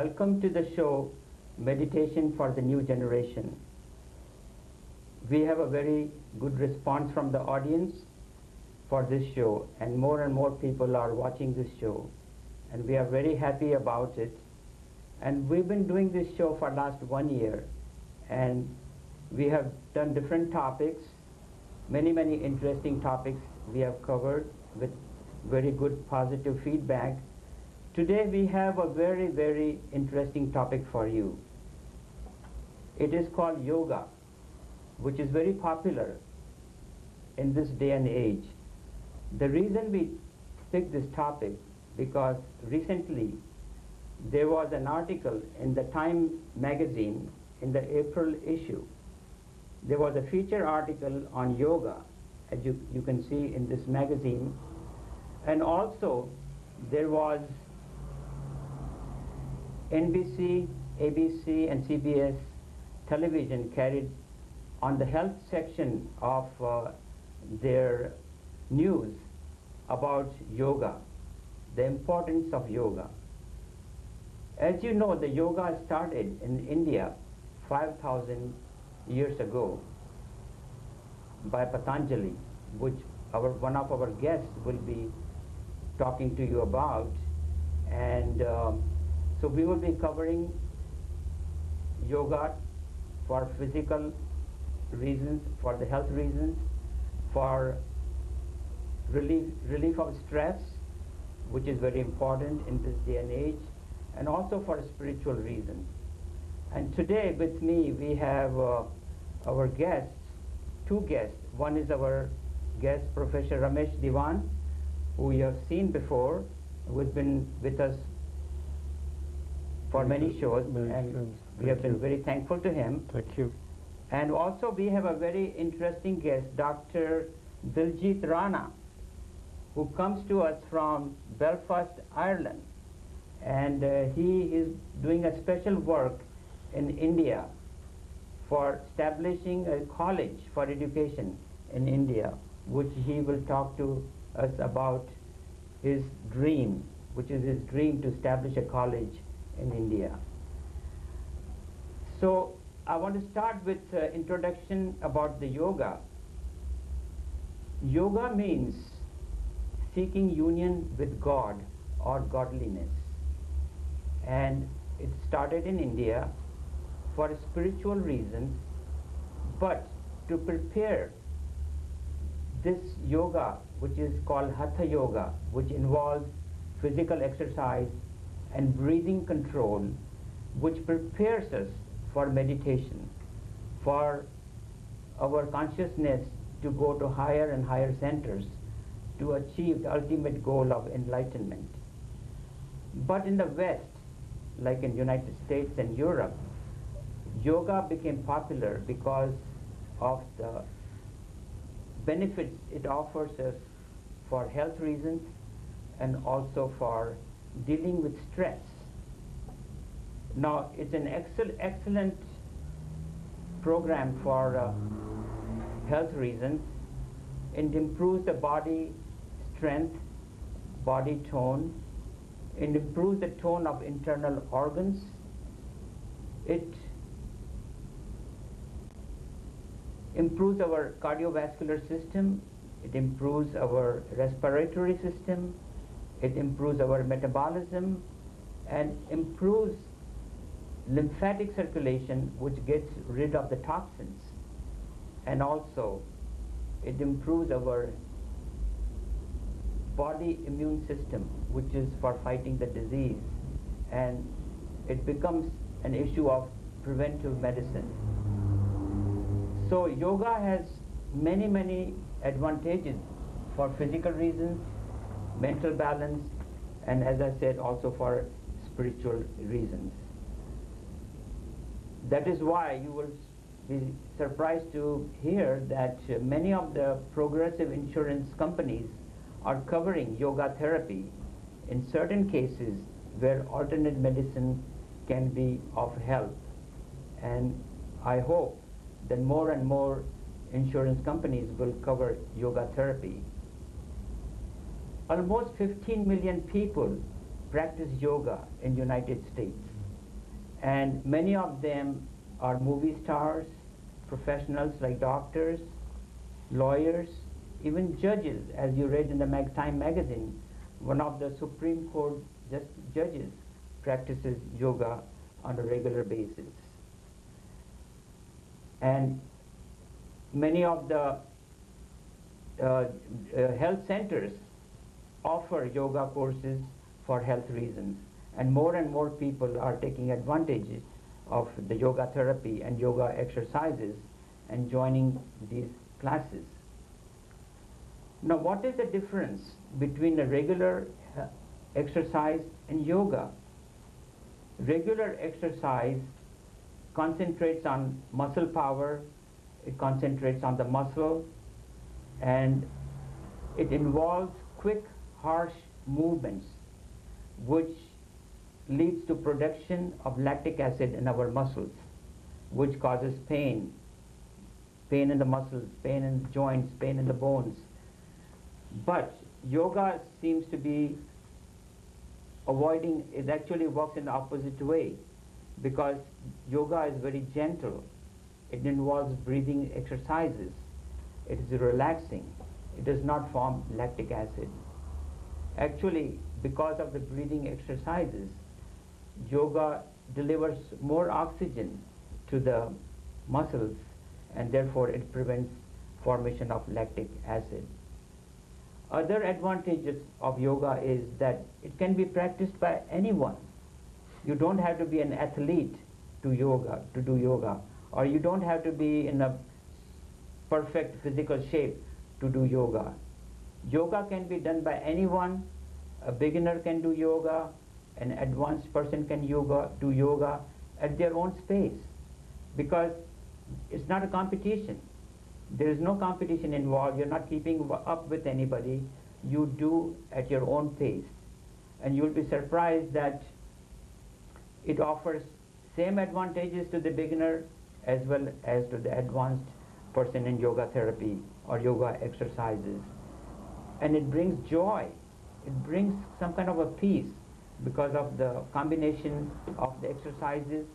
Welcome to the show, Meditation for the New Generation. We have a very good response from the audience for this show, and more people are watching this show, and we are very happy about it. And we've been doing this show for last 1 year, and we have done different topics, many interesting topics we have covered with very good positive feedback. Today we have a very interesting topic for you. It is called yoga, which is very popular in this day and age. The reason we picked this topic, because recently there was an article in the Time magazine in the April issue. There was a feature article on yoga, as you can see in this magazine, and also there was NBC, ABC, and CBS television carried on the health section of their news about yoga, the importance of yoga. As you know, the yoga started in India 5,000 years ago by Patanjali, which one of our guests will be talking to you about. And so we will be covering yoga for physical reasons, for the health reasons, for relief of stress, which is very important in this day and age, and also for spiritual reasons. And today with me we have our guests, two guests. One is our guest, Professor Romesh Diwan, who you have seen before, who has been with us for many shows, and we have been very thankful to him. Thank you. And also we have a very interesting guest, Dr. Rana, who comes to us from Belfast, Ireland. And he is doing a special work in India for establishing a college for education in India, which he will talk to us about his dream, which is his dream to establish a college in India. So I want to start with introduction about the yoga. Yoga means seeking union with God or godliness. And it started in India for spiritual reasons, but to prepare this yoga, which is called Hatha Yoga, which involves physical exercise and breathing control, which prepares us for meditation, for our consciousness to go to higher and higher centers to achieve the ultimate goal of enlightenment. But in the West, like in United States and Europe, yoga became popular because of the benefits it offers us for health reasons and also for dealing with stress. Now, it's an excellent program for health reasons. It improves the body strength, body tone. It improves the tone of internal organs. It improves our cardiovascular system. It improves our respiratory system. It improves our metabolism and improves lymphatic circulation, which gets rid of the toxins. And also, it improves our body immune system, which is for fighting the disease. And it becomes an issue of preventive medicine. So yoga has many advantages for physical reasons, mental balance, and as I said, also for spiritual reasons. That is why you will be surprised to hear that many of the progressive insurance companies are covering yoga therapy in certain cases where alternate medicine can be of help. And I hope that more and more insurance companies will cover yoga therapy. Almost 15 million people practice yoga in the United States. And many of them are movie stars, professionals like doctors, lawyers, even judges. As you read in the Time magazine, one of the Supreme Court judges practices yoga on a regular basis. And many of the health centers offer yoga courses for health reasons. And more people are taking advantage of the yoga therapy and yoga exercises and joining these classes. Now, what is the difference between a regular exercise and yoga? Regular exercise concentrates on muscle power, it concentrates on the muscle, and it involves quick, harsh movements, which leads to production of lactic acid in our muscles, which causes pain in the muscles, pain in the joints, pain in the bones. But yoga seems to be avoiding, it actually works in the opposite way, because yoga is very gentle. It involves breathing exercises. It is relaxing. It does not form lactic acid. Actually, because of the breathing exercises, yoga delivers more oxygen to the muscles, and therefore it prevents formation of lactic acid. Other advantages of yoga is that it can be practiced by anyone. You don't have to be an athlete to do yoga, or you don't have to be in a perfect physical shape to do yoga. Yoga can be done by anyone. A beginner can do yoga, an advanced person can do yoga at their own space, because it's not a competition. There is no competition involved. You're not keeping up with anybody. You do at your own pace. And you'll be surprised that it offers same advantages to the beginner as well as to the advanced person in yoga therapy or yoga exercises. And it brings joy. It brings some kind of a peace because of the combination of the exercises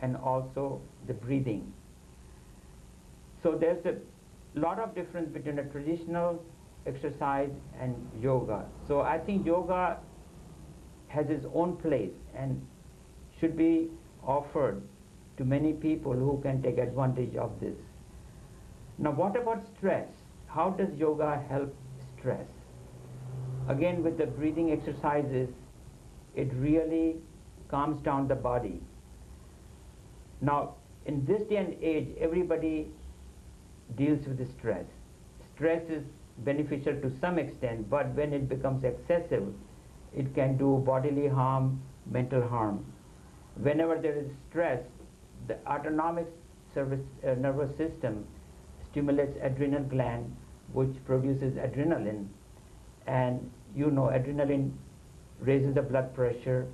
and also the breathing. So there's a lot of difference between a traditional exercise and yoga. So I think yoga has its own place and should be offered to many people who can take advantage of this. Now, what about stress? How does yoga help stress? Again, with the breathing exercises, it really calms down the body. Now, in this day and age, everybody deals with the stress. Stress is beneficial to some extent, but when it becomes excessive, it can do bodily harm, mental harm. Whenever there is stress, the autonomic nervous system stimulates adrenal gland, which produces adrenaline. And you know, adrenaline raises the blood pressure,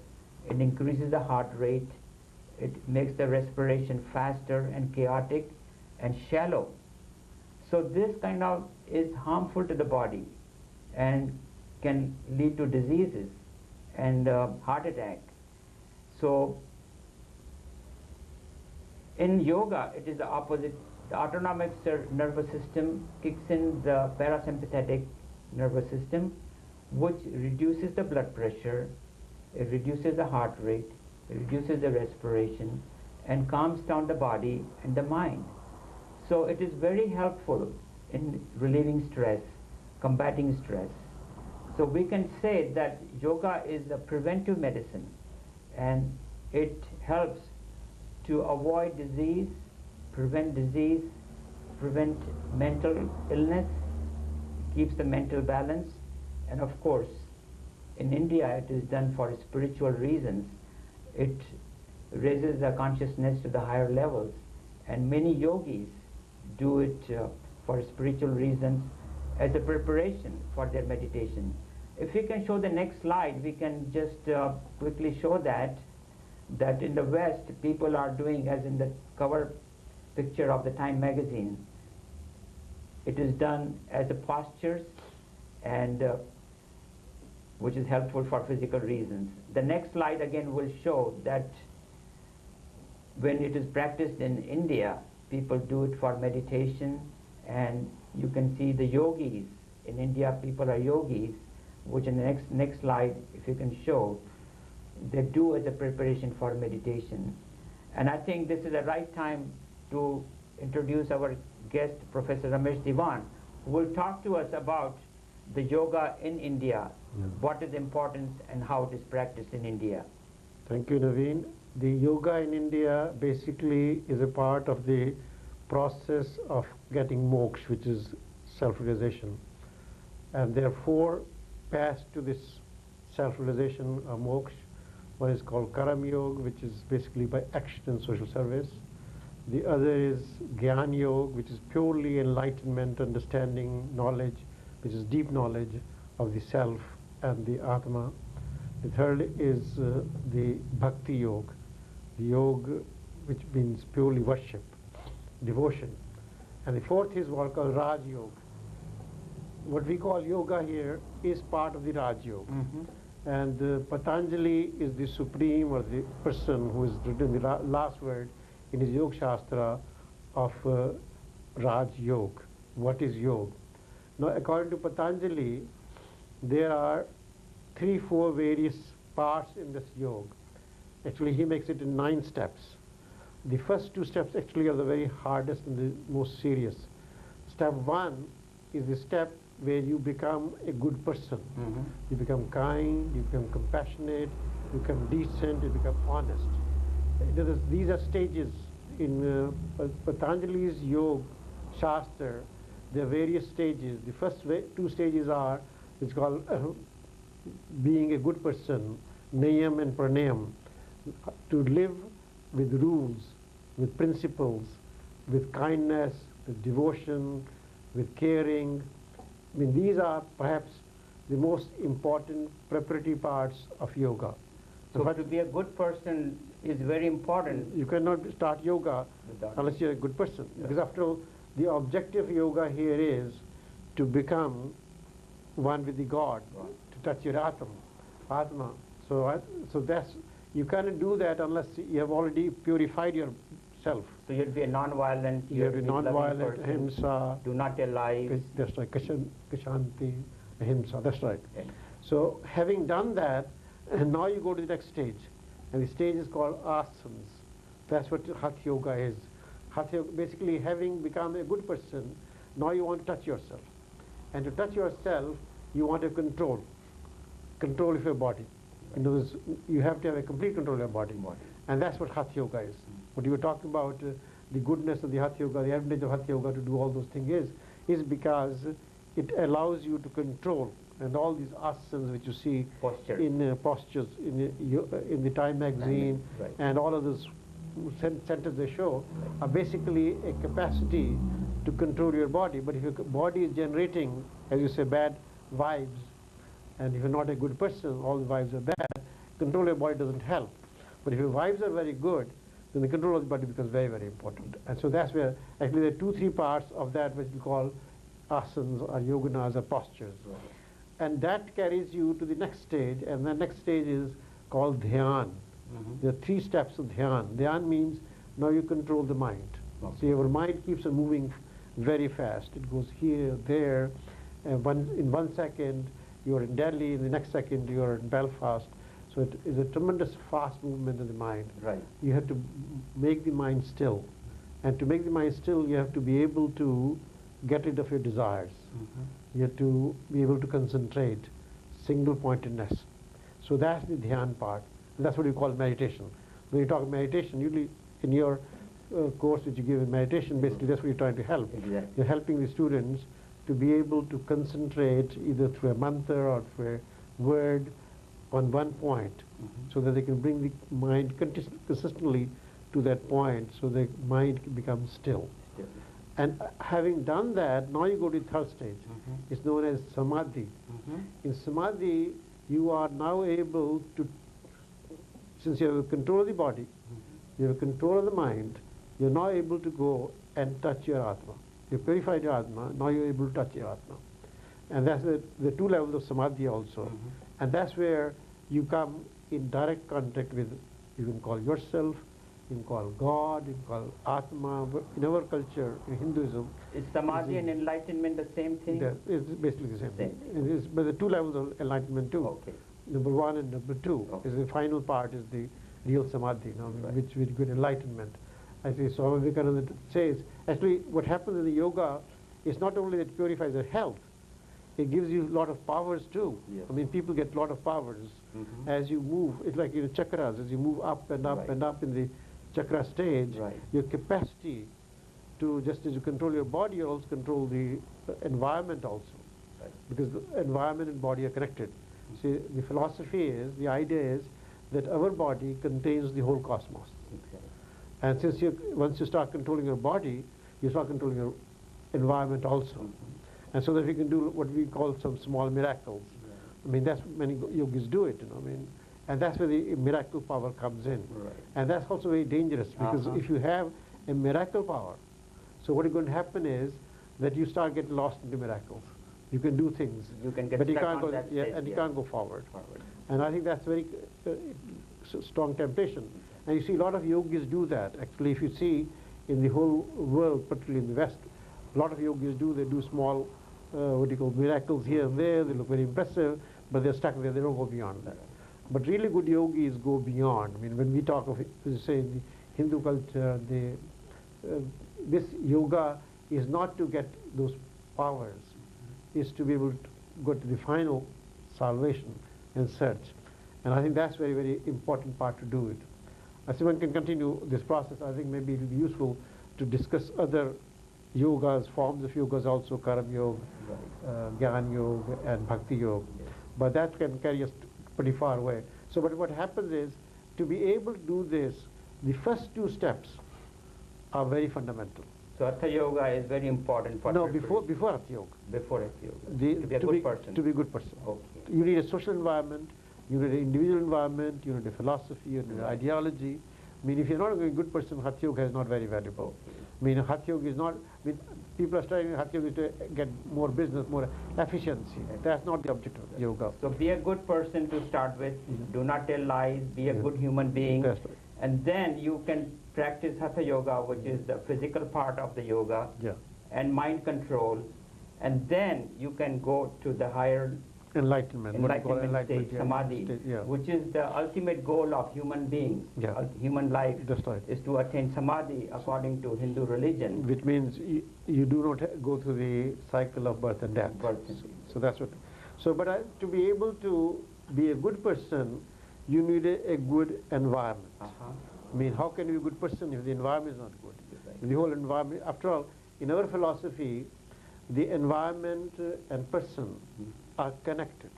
it increases the heart rate, it makes the respiration faster and chaotic and shallow. So this kind of is harmful to the body and can lead to diseases and heart attack. So in yoga, it is the opposite. The autonomic nervous system kicks in the parasympathetic nervous system, which reduces the blood pressure, it reduces the heart rate, it reduces the respiration, and calms down the body and the mind. So it is very helpful in relieving stress, combating stress. So we can say that yoga is a preventive medicine, and it helps to avoid disease, prevent mental illness, keeps the mental balance, and of course, in India it is done for spiritual reasons. It raises the consciousness to the higher levels, and many yogis do it for spiritual reasons as a preparation for their meditation. If we can show the next slide, we can just quickly show that in the West, people are doing, as in the cover picture of the Time magazine, it is done as a postures, and which is helpful for physical reasons. The next slide again will show that when it is practiced in India, people do it for meditation, and you can see the yogis. In India, people are yogis, which in the next slide, if you can show, they do as a preparation for meditation. And I think this is the right time to introduce our guest, Professor Romesh Diwan, who will talk to us about the yoga in India, what is important and how it is practiced in India. Thank you, Navin. The yoga in India basically is a part of the process of getting moksha, which is self-realization. And there are four paths to this self-realization or moksha. One is called Karam Yoga, which is basically by action and social service. The other is Gyan Yoga, which is purely enlightenment, understanding, knowledge, which is deep knowledge of the self and the Atma. The third is the Bhakti Yoga, the yoga which means purely worship, devotion. And the fourth is what we call Raj Yoga. What we call yoga here is part of the Raj Yoga. And Patanjali is the supreme, or the person who has written the last word in his Yoga Shastra of Raj Yoga. What is yoga? Now, according to Patanjali, there are 3-4 various parts in this yoga. Actually, he makes it in 9 steps. The first 2 steps actually are the very hardest and the most serious. Step 1 is the step where you become a good person. You become kind, you become compassionate, you become decent, you become honest. These are stages in Patanjali's Yoga Shastra. There are various stages. The first 2 stages are, it's called being a good person, Niyam and Pranayam, to live with rules, with principles, with kindness, with devotion, with caring. I mean, these are perhaps the most important preparatory parts of yoga. So to be a good person is very important. You cannot start yoga unless you're a good person. Because after all, the objective of yoga here is to become one with the God, to touch your Atma. So that's, you cannot do that unless you have already purified yourself. So you'll be a non-violent, you have to be non-violent, ahimsa. Do not tell lies. That's right, kashanti, ahimsa, that's right. Okay. So having done that, and now you go to the next stage. And the stage is called asanas. That's what Hatha Yoga is. Hatha Yoga, basically having become a good person, now you want to touch yourself. And to touch yourself, you want to control of your body. In other words, you have to have a complete control of your body. And that's what Hatha Yoga is. What you were talking about, the goodness of the Hatha Yoga, the advantage of Hatha Yoga to do all those things is because it allows you to control. And all these asanas which you see in postures in the Time magazine, and all of those centers they show are basically a capacity to control your body. But if your body is generating, as you say, bad vibes, and if you're not a good person, all the vibes are bad, control of your body doesn't help. But if your vibes are very good, then the control of the body becomes very, very important. And so that's where actually there are 2-3 parts of that which we call asanas or yoganas or postures. And that carries you to the next stage, and the next stage is called dhyan. There are 3 steps of dhyan. Dhyan means now you control the mind. So your mind keeps on moving very fast. It goes here, there, and in 1 second you're in Delhi, in the next second you're in Belfast. So it is a tremendous fast movement of the mind. You have to make the mind still. And to make the mind still, you have to be able to get rid of your desires. You have to be able to concentrate, single-pointedness. So that's the dhyan part. And that's what you call meditation. When you talk meditation, usually in your course which you give in meditation, basically that's what you're trying to help. You're helping the students to be able to concentrate either through a mantra or through a word on one point, so that they can bring the mind consistently to that point, so the mind becomes still. And having done that, now you go to the third stage. It's known as samadhi. In samadhi, you are now able to, since you have control of the body, you have control of the mind, you're now able to go and touch your Atma. You purified your Atma, now you're able to touch your Atma. And that's the 2 levels of samadhi also. And that's where you come in direct contact with, you can call yourself, you can call God, you can call Atma. But in our culture, in Hinduism, Is samadhi and enlightenment the same thing? it's basically the same Same thing. It is, but the two levels of enlightenment too. Okay. Number one and number two Okay. is the final part is the real samadhi, Right. which with good enlightenment. I think Swami Vivekananda says, actually what happens in the yoga is not only that it purifies the health, it gives you a lot of powers too. Yes. I mean, people get a lot of powers Mhm. as you move. It's like chakras, as you move up and up Right. and up in the chakra stage, Right. your capacity to, just as you control your body, you also control the environment also. Right. Because the environment and body are connected. See, the philosophy is, the idea is that our body contains the whole cosmos. Exactly. And since once you start controlling your body, you start controlling your environment also. Mhm. And so that we can do what we call some small miracles. Right. I mean, that's many yogis do it, I mean, and that's where the miracle power comes in. Right. And that's also very dangerous because Uh-huh. if you have a miracle power, so what is going to happen is that you start getting lost into miracles. You can do things, You can get but you stuck can't on go, that yeah, stage, and you yeah. can't go forward. Forward. And I think that's very strong temptation. And you see a lot of yogis do that. Actually, if you see in the whole world, particularly in the West, a lot of yogis they do small, what do you call, miracles here and there. They look very impressive, but they're stuck there. They don't go beyond that. But really good yogis go beyond. I mean, when we talk of, say, the Hindu culture, this yoga is not to get those powers, is to be able to go to the final salvation and search. And I think that's very, very important part to do it. As one can continue this process, I think maybe it will be useful to discuss other yogas, forms of yogas also, Karma Yoga, Right. Jnana Yoga and Bhakti Yoga. Yes. But that can carry us pretty far away. So but what happens is, to be able to do this, the first two steps are very fundamental. So Hatha Yoga is very important for No, preparation. before Hatha Yoga. Before Hatha Yoga. The- To be a good person. To be a good person. Okay. You need a social environment, you need an individual environment, you need a philosophy, you need an Right. ideology. I mean, if you're not a good person, Hatha Yoga is not very valuable. Okay. I mean, Hatha Yoga is not, I mean, people are studying Hatha Yoga to get more business, more efficiency. That's not the objective of yoga. So be a good person to start with. Mhm. Do not tell lies. Be a Yeah. good human being. That's right. And then you can practice Hatha Yoga, which is the physical part of the yoga, Yeah. and mind control. And then you can go to the higher Enlightenment. What you call enlightenment stage, yeah, samadhi, state, yeah. which is the ultimate goal of human beings, Yeah. Human life, That's right. is to attain samadhi according to Hindu religion. Which means you do not go through the cycle of birth and death. Birth and death. So that's what. So, but to be able to be a good person, you need a good environment. Uh-huh. I mean, how can you be a good person if the environment is not good? Right. The whole environment, after all, in our philosophy, the environment and person are connected.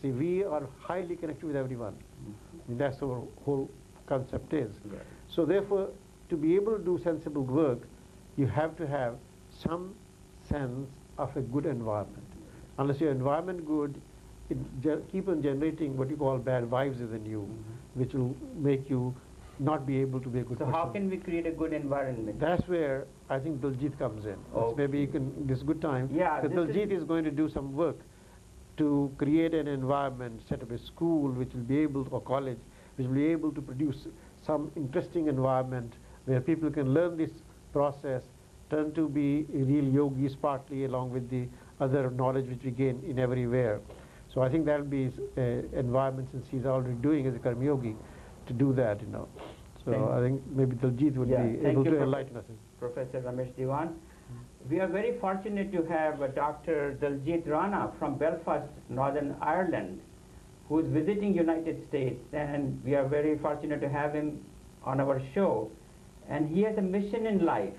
See, we are highly connected with everyone. I mean, that's our whole concept is. Right. So therefore, to be able to do sensible work, you have to have some sense of a good environment. Unless your environment good, it keep on generating what you call bad vibes within you, which will make you not be able to be a good So person. how can we create a good environment? That's where I think Daljit comes in. Okay. Maybe you can, this is good time. Yeah, Because this Daljit is going to do some work to create an environment, set up a school which will be able, or college, which will be able to produce some interesting environment where people can learn this process, turn to be real yogis partly along with the other knowledge which we gain in everywhere. So I think that will be environment, since he's already doing as a Karma Yogi, to do that, So I think maybe Daljit would be able to enlighten us. Professor Romesh Diwan. We are very fortunate to have Dr. Daljit Rana from Belfast, Northern Ireland, who is visiting United States, and we are very fortunate to have him on our show. And he has a mission in life.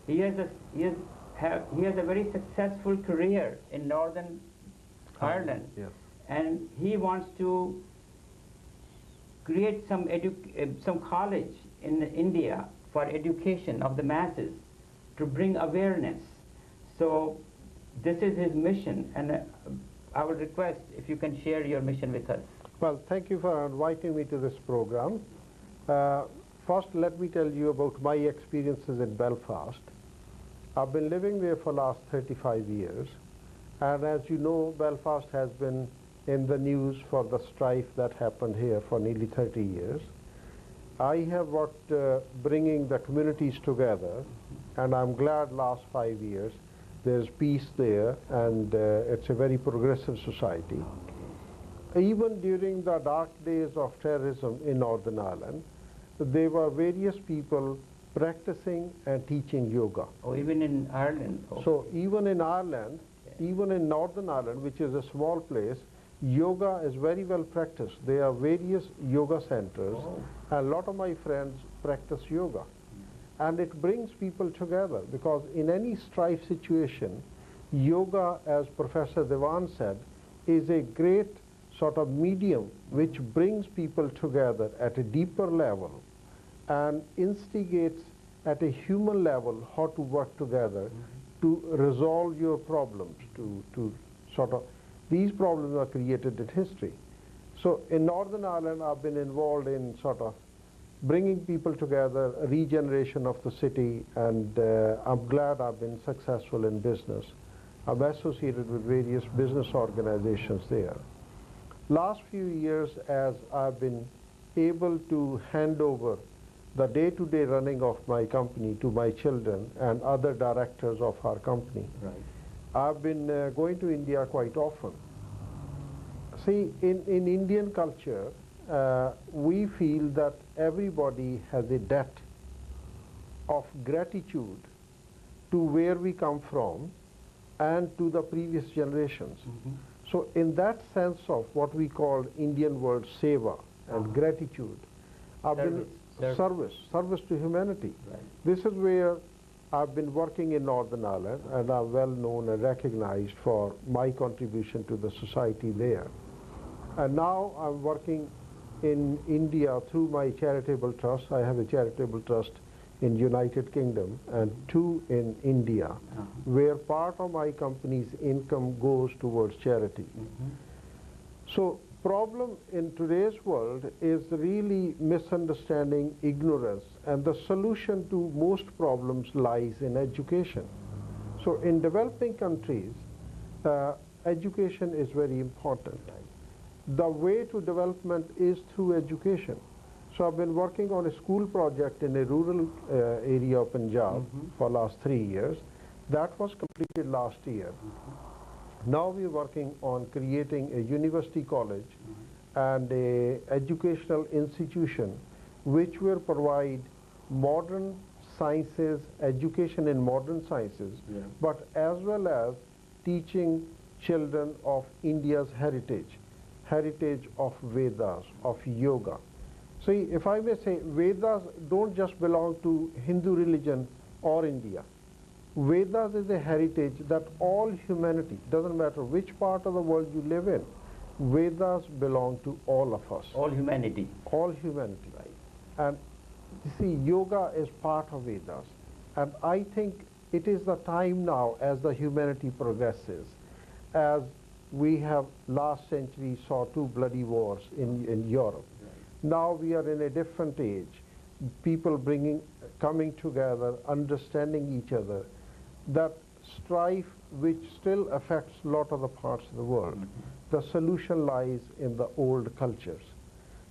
He has a very successful career in Northern Ireland, Yeah. and he wants to create some college in India for education of the masses, to bring awareness. So this is his mission, and I would request if you can share your mission with us. Well, thank you for inviting me to this program. First, let me tell you about my experiences in Belfast. I've been living there for the last 35 years, and as you know, Belfast has been in the news for the strife that happened here for nearly 30 years. I have worked bringing the communities together, and I'm glad last 5 years there's peace there, and it's a very progressive society. Even during the dark days of terrorism in Northern Ireland, there were various people practicing and teaching yoga. Oh, even in Ireland? Oh. So even in Ireland, even in Northern Ireland, which is a small place, yoga is very well practiced. There are various yoga centers, and a lot of my friends practice yoga. And it brings people together, because in any strife situation, yoga, as Professor Diwan said, is a great sort of medium which brings people together at a deeper level and instigates at a human level how to work together to resolve your problems, to sort of, these problems are created in history. So in Northern Ireland, I've been involved in sort of bringing people together, regeneration of the city, and I'm glad I've been successful in business. I'm associated with various business organizations there. Last few years, as I've been able to hand over the day-to-day running of my company to my children and other directors of our company, Right. I've been going to India quite often. See, in Indian culture, we feel that everybody has a debt of gratitude to where we come from and to the previous generations. So in that sense of what we call Indian word seva and gratitude, I've been service to humanity. Right. This is where I've been working in Northern Ireland, and I'm well known and recognized for my contribution to the society there. And now I'm working in India through my charitable trust. I have a charitable trust in United Kingdom and 2 in India, where part of my company's income goes towards charity. So problem in today's world is really misunderstanding, ignorance, and the solution to most problems lies in education. So in developing countries, education is very important. The way to development is through education. So I've been working on a school project in a rural area of Punjab for last 3 years. That was completed last year. Now we're working on creating a university college and a educational institution which will provide modern sciences, education in modern sciences, but as well as teaching children of India's heritage of Vedas, of yoga. See, if I may say, Vedas don't just belong to Hindu religion or India. Vedas is a heritage that all humanity, doesn't matter which part of the world you live in, Vedas belong to all of us. All humanity. All humanity. Right. And you see, yoga is part of Vedas. And I think it is the time now, as the humanity progresses, as we have last century saw 2 bloody wars in Europe. Now we are in a different age. People coming together, understanding each other. That strife which still affects a lot of the parts of the world, the solution lies in the old cultures.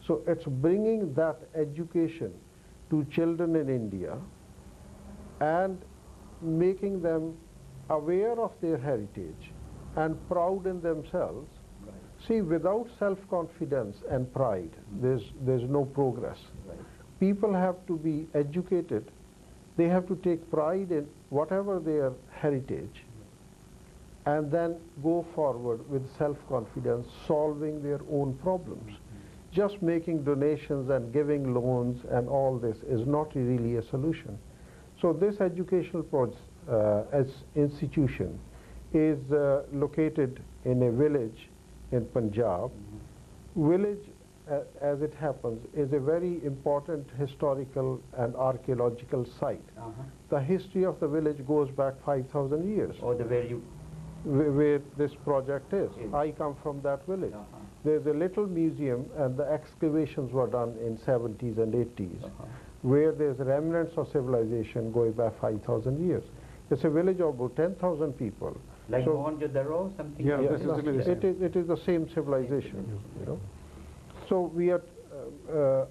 So it's bringing that education to children in India and making them aware of their heritage and proud in themselves. See, without self-confidence and pride, there's no progress. People have to be educated. They have to take pride in whatever their heritage and then go forward with self-confidence, solving their own problems. Just making donations and giving loans and all this is not really a solution. So this educational institution is located in a village in Punjab. Village, as it happens, is a very important historical and archaeological site. The history of the village goes back 5,000 years. Or where this project is. I come from that village. There's a little museum, and the excavations were done in 70s and 80s, where there's remnants of civilization going back 5,000 years. It's a village of about 10,000 people. Like Mohenjo-daro, something? Yeah, it is the same civilization. You know. So we are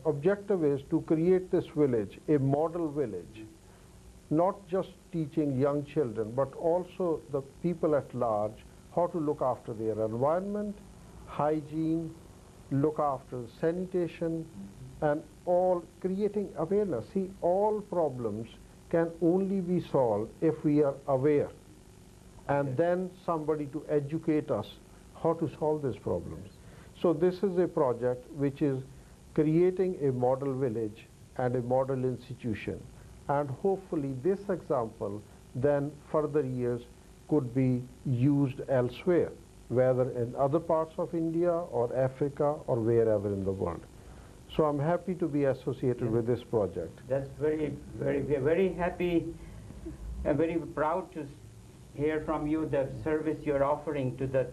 objective is to create this village, a model village, not just teaching young children, but also the people at large how to look after their environment, hygiene, look after sanitation, and all creating awareness. See, all problems can only be solved if we are aware, and then somebody to educate us how to solve these problems. So this is a project which is creating a model village and a model institution, and hopefully this example then further years could be used elsewhere, whether in other parts of India or Africa or wherever in the world. So I'm happy to be associated with this project. That's we are very happy and very proud to hear from you the service you're offering to the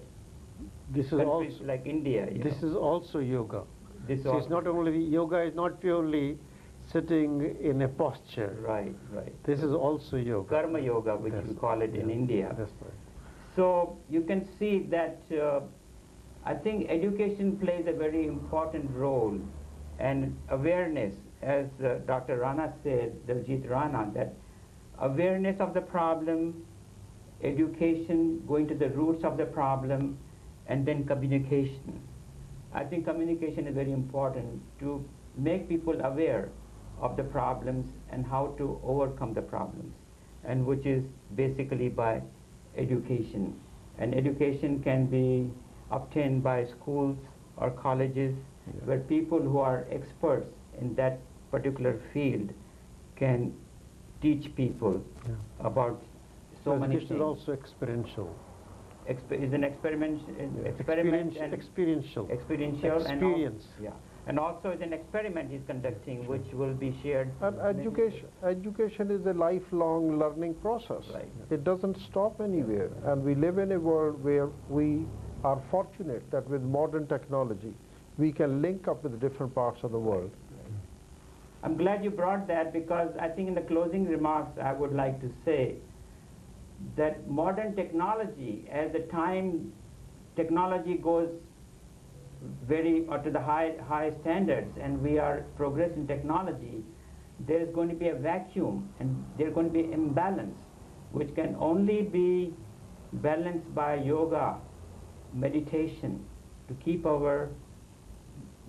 This is countries also like India. this is also yoga. This So it's not only yoga is not purely sitting in a posture. right, right. This is also yoga. Karma yoga, which we call it in India. That's right. So you can see that I think education plays a very important role, and awareness, as Dr. Rana said, Daljit Rana, that awareness of the problem, education, going to the roots of the problem, and then communication. I think communication is very important to make people aware of the problems and how to overcome the problems, and which is basically by education. And education can be obtained by schools or colleges, where people who are experts in that particular field can teach people about so many Education things. is also experiential. Is an experiment, Experiential. experiential, Experience. and also is an experiment he's conducting, which will be shared. And education is a lifelong learning process. Right. It doesn't stop anywhere. And we live in a world where we are fortunate that with modern technology, we can link up with different parts of the world. I'm glad you brought that, because I think in the closing remarks I would like to say that modern technology, as the time technology goes to the high standards, and we are progressing technology, there's going to be a vacuum, and there's going to be imbalance, which can only be balanced by yoga, meditation, to keep our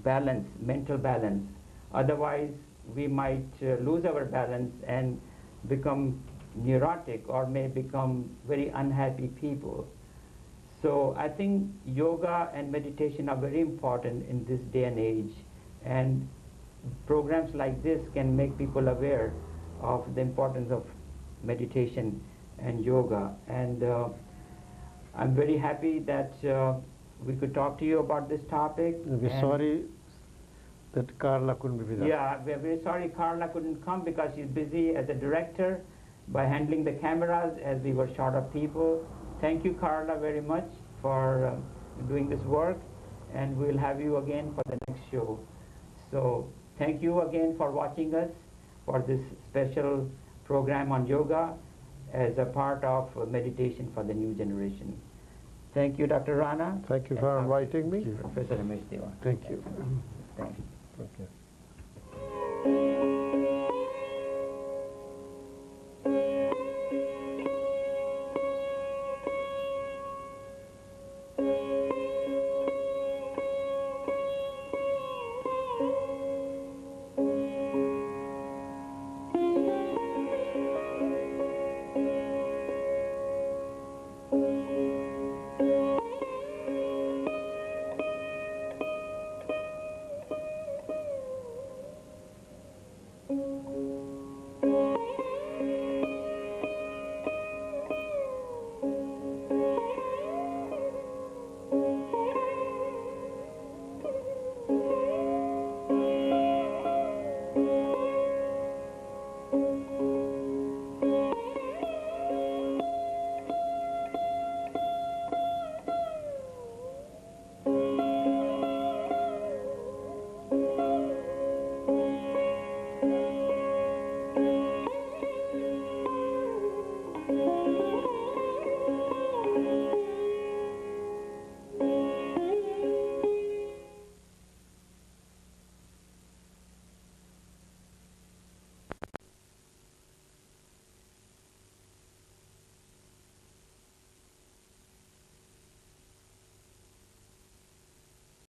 balance, mental balance. Otherwise, we might lose our balance and become neurotic, or may become very unhappy people. So I think yoga and meditation are very important in this day and age, and programs like this can make people aware of the importance of meditation and yoga. And I'm very happy that we could talk to you about this topic. We're sorry that Carla couldn't be with us. Yeah, we're very sorry Carla couldn't come, because she's busy as a director by handling the cameras, as we were short of people. Thank you, Carla, very much for doing this work, and we'll have you again for the next show. So thank you again for watching us for this special program on yoga as a part of meditation for the new generation. Thank you, Dr. Rana. Thank you for inviting me. Professor Romesh Diwan. Thank you. Thank you. Okay.